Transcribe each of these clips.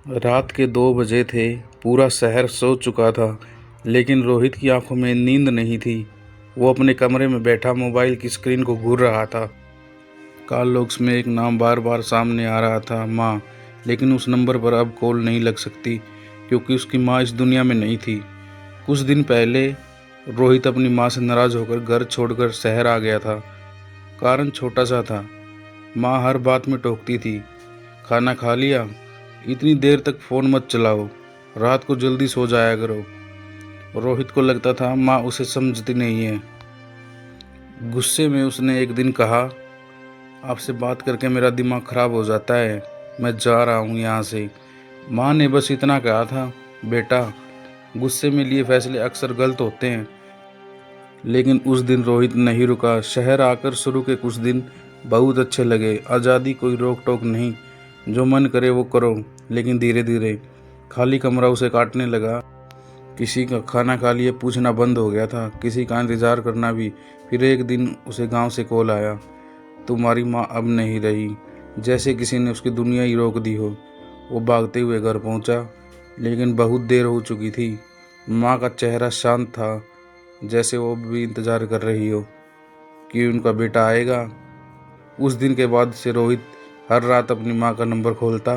रात के 2 बजे थे। पूरा शहर सो चुका था, लेकिन रोहित की आंखों में नींद नहीं थी। वो अपने कमरे में बैठा मोबाइल की स्क्रीन को घूर रहा था। कॉल लॉग्स में एक नाम बार बार सामने आ रहा था, माँ। लेकिन उस नंबर पर अब कॉल नहीं लग सकती, क्योंकि उसकी माँ इस दुनिया में नहीं थी। कुछ दिन पहले रोहित अपनी माँ से नाराज़ होकर घर छोड़कर शहर आ गया था। कारण छोटा सा था। माँ हर बात में टोकती थी। खाना खा लिया? इतनी देर तक फ़ोन मत चलाओ, रात को जल्दी सो जाया करो। रोहित को लगता था माँ उसे समझती नहीं है। गुस्से में उसने एक दिन कहा, आपसे बात करके मेरा दिमाग ख़राब हो जाता है, मैं जा रहा हूँ यहाँ से। माँ ने बस इतना कहा था, बेटा, गुस्से में लिए फैसले अक्सर गलत होते हैं। लेकिन उस दिन रोहित नहीं रुका। शहर आकर शुरू के कुछ दिन बहुत अच्छे लगे। आज़ादी, कोई रोक टोक नहीं, जो मन करे वो करो। लेकिन धीरे धीरे खाली कमरा उसे काटने लगा। किसी का खाना खा लिए पूछना बंद हो गया था, किसी का इंतज़ार करना भी। फिर एक दिन उसे गांव से कॉल आया, तुम्हारी माँ अब नहीं रही। जैसे किसी ने उसकी दुनिया ही रोक दी हो। वो भागते हुए घर पहुंचा, लेकिन बहुत देर हो चुकी थी। माँ का चेहरा शांत था, जैसे वो भी इंतज़ार कर रही हो कि उनका बेटा आएगा। उस दिन के बाद से रोहित हर रात अपनी माँ का नंबर खोलता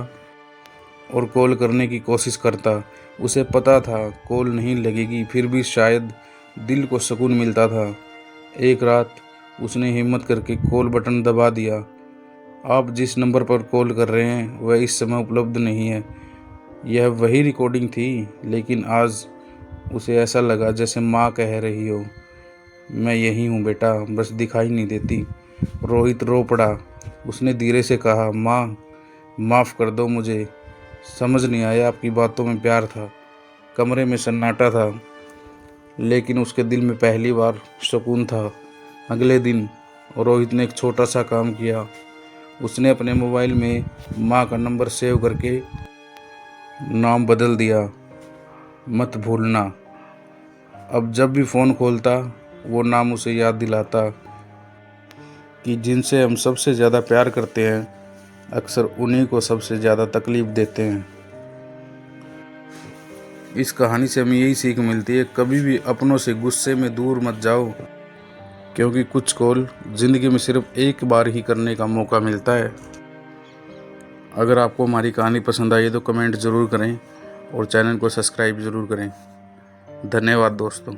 और कॉल करने की कोशिश करता। उसे पता था कॉल नहीं लगेगी, फिर भी शायद दिल को सुकून मिलता था। एक रात उसने हिम्मत करके कॉल बटन दबा दिया। आप जिस नंबर पर कॉल कर रहे हैं वह इस समय उपलब्ध नहीं है। यह वही रिकॉर्डिंग थी, लेकिन आज उसे ऐसा लगा जैसे माँ कह रही हो, मैं यही हूँ बेटा, बस दिखाई नहीं देती। रोहित रो पड़ा। उसने धीरे से कहा, माँ, माफ़ कर दो मुझे, समझ नहीं आया, आपकी बातों में प्यार था। कमरे में सन्नाटा था, लेकिन उसके दिल में पहली बार सुकून था। अगले दिन रोहित ने एक छोटा सा काम किया। उसने अपने मोबाइल में माँ का नंबर सेव करके नाम बदल दिया, मत भूलना। अब जब भी फ़ोन खोलता वो नाम उसे याद दिलाता कि जिनसे हम सबसे ज़्यादा प्यार करते हैं, अक्सर उन्हीं को सबसे ज़्यादा तकलीफ़ देते हैं। इस कहानी से हमें यही सीख मिलती है, कभी भी अपनों से गुस्से में दूर मत जाओ, क्योंकि कुछ कॉल ज़िंदगी में सिर्फ एक बार ही करने का मौका मिलता है। अगर आपको हमारी कहानी पसंद आई तो कमेंट ज़रूर करें और चैनल को सब्सक्राइब ज़रूर करें। धन्यवाद दोस्तों।